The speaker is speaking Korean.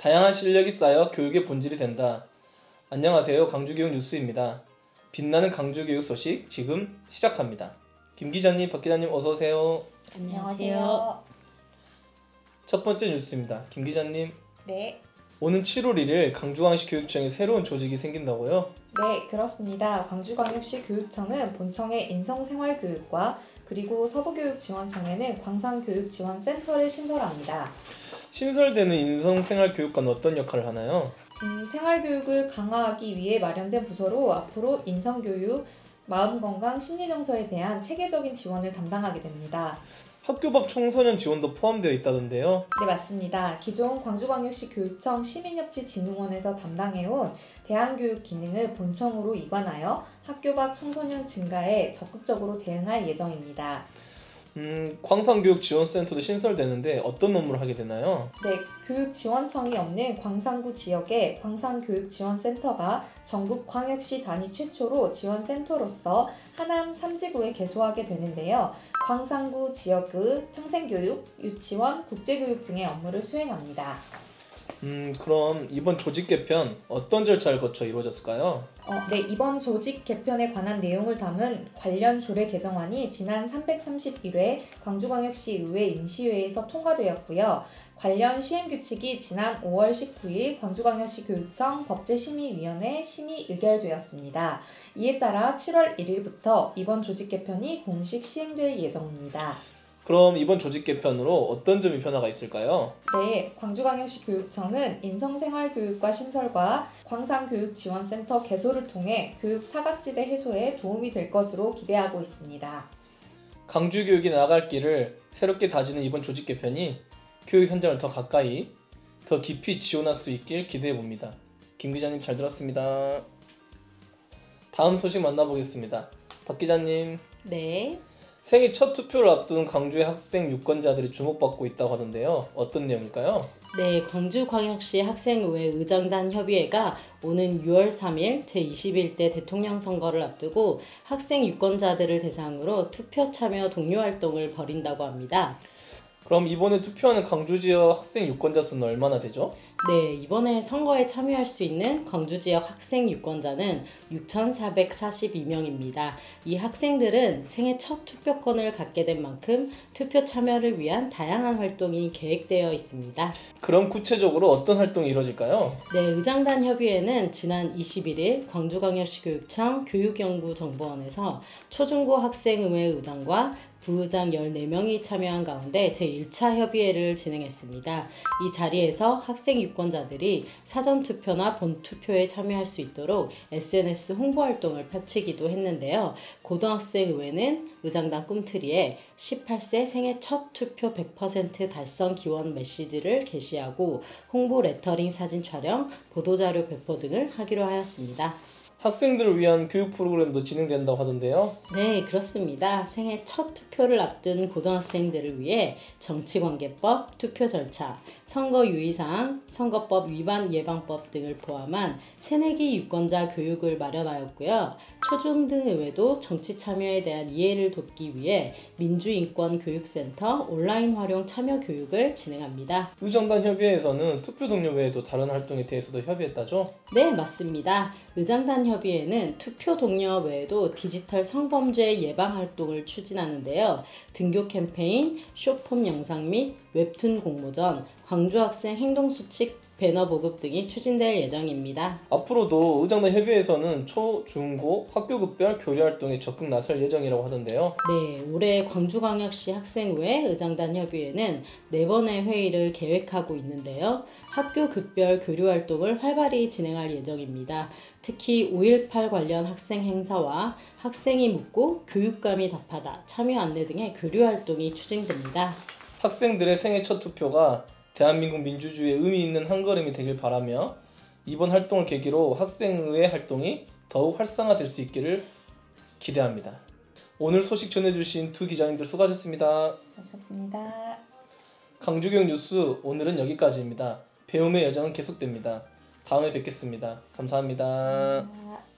다양한 실력이 쌓여 교육의 본질이 된다. 안녕하세요. 강주교육 뉴스입니다. 빛나는 강주교육 소식 지금 시작합니다. 김 기자님, 박 기자님 어서 오세요. 안녕하세요. 첫 번째 뉴스입니다. 김 기자님. 네. 오는 7월 1일 광주광역시 교육청에 새로운 조직이 생긴다고요? 네, 그렇습니다. 광주광역시 교육청은 본청의 인성생활교육과 그리고 서부교육지원청에는 광산교육지원센터를 신설합니다. 신설되는 인성생활교육과는 어떤 역할을 하나요? 생활교육을 강화하기 위해 마련된 부서로 앞으로 인성교육, 마음건강, 심리정서에 대한 체계적인 지원을 담당하게 됩니다. 학교 밖 청소년 지원도 포함되어 있다던데요? 네, 맞습니다. 기존 광주광역시 교육청 시민협치진흥원에서 담당해온 대안교육 기능을 본청으로 이관하여 학교 밖 청소년 증가에 적극적으로 대응할 예정입니다. 광산교육지원센터도 신설되는데 어떤 업무를 하게 되나요? 네, 교육지원청이 없는 광산구 지역에 광산교육지원센터가 전국 광역시 단위 최초로 지원센터로서 하남 3지구에 개소하게 되는데요. 광산구 지역의 평생교육, 유치원, 국제교육 등의 업무를 수행합니다. 그럼 이번 조직 개편 어떤 절차를 거쳐 이루어졌을까요? 네, 이번 조직 개편에 관한 내용을 담은 관련 조례 개정안이 지난 331회 광주광역시 의회 임시회에서 통과되었고요. 관련 시행규칙이 지난 5월 19일 광주광역시 교육청 법제심의위원회 심의 의결되었습니다. 이에 따라 7월 1일부터 이번 조직 개편이 공식 시행될 예정입니다. 그럼 이번 조직 개편으로 어떤 점이 변화가 있을까요? 네, 광주광역시 교육청은 인성생활교육과 신설과 광산교육지원센터 개소를 통해 교육 사각지대 해소에 도움이 될 것으로 기대하고 있습니다. 강주교육이 나아갈 길을 새롭게 다지는 이번 조직 개편이 교육 현장을 더 가까이, 더 깊이 지원할 수 있길 기대해봅니다. 김 기자님 잘 들었습니다. 다음 소식 만나보겠습니다. 박 기자님. 네. 생애 첫 투표를 앞둔 광주의 학생 유권자들이 주목받고 있다고 하던데요. 어떤 내용일까요? 네, 광주광역시 학생의회 의정단 협의회가 오는 6월 3일 제21대 대통령 선거를 앞두고 학생 유권자들을 대상으로 투표 참여 독려 활동을 벌인다고 합니다. 그럼 이번에 투표하는 광주 지역 학생 유권자 수는 얼마나 되죠? 네, 이번에 선거에 참여할 수 있는 광주 지역 학생 유권자는 6,442명입니다. 이 학생들은 생애 첫 투표권을 갖게 된 만큼 투표 참여를 위한 다양한 활동이 계획되어 있습니다. 그럼 구체적으로 어떤 활동이 이루어질까요? 네, 의장단 협의회는 지난 21일 광주광역시 교육청 교육연구정보원에서 초중고 학생의회 의장과 부의장 14명이 참여한 가운데 제1차 협의회를 진행했습니다. 이 자리에서 학생 유권자들이 사전투표나 본투표에 참여할 수 있도록 SNS 홍보활동을 펼치기도 했는데요. 고등학생의회는 의장단 꿈트리에 18세 생애 첫 투표 100% 달성 기원 메시지를 게시하고 홍보 레터링 사진 촬영, 보도자료 배포 등을 하기로 하였습니다. 학생들을 위한 교육 프로그램도 진행된다고 하던데요. 네, 그렇습니다. 생애 첫 투표를 앞둔 고등학생들을 위해 정치관계법, 투표 절차, 선거 유의사항, 선거법 위반 예방법 등을 포함한 새내기 유권자 교육을 마련하였고요. 초중등 의회도 정치 참여에 대한 이해를 돕기 위해 민주인권교육센터 온라인 활용 참여 교육을 진행합니다. 의정단 협의회에서는 투표 동료 외에도 다른 활동에 대해서도 협의했다죠? 네, 맞습니다. 의장단 협의회는 투표 독려 외에도 디지털 성범죄 예방 활동을 추진하는데요. 등교 캠페인, 쇼폼 영상 및 웹툰 공모전, 광주학생 행동수칙 배너 보급 등이 추진될 예정입니다. 앞으로도 의정단 협의회에서는 초, 중, 고 학교급별 교류 활동에 적극 나설 예정이라고 하던데요. 네, 올해 광주광역시 학생회 의장단 협의회는 4번의 회의를 계획하고 있는데요. 학교급별 교류 활동을 활발히 진행할 예정입니다. 특히 5.18 관련 학생 행사와 학생이 묻고 교육감이 답하다, 참여 안내 등의 교류 활동이 추진됩니다. 학생들의 생애 첫 투표가 대한민국 민주주의의 의미 있는 한걸음이 되길 바라며 이번 활동을 계기로 학생의회 활동이 더욱 활성화될 수 있기를 기대합니다. 오늘 소식 전해주신 두 기자님들 수고하셨습니다. 수고하셨습니다. 강주교육 뉴스 오늘은 여기까지입니다. 배움의 여정은 계속됩니다. 다음에 뵙겠습니다. 감사합니다.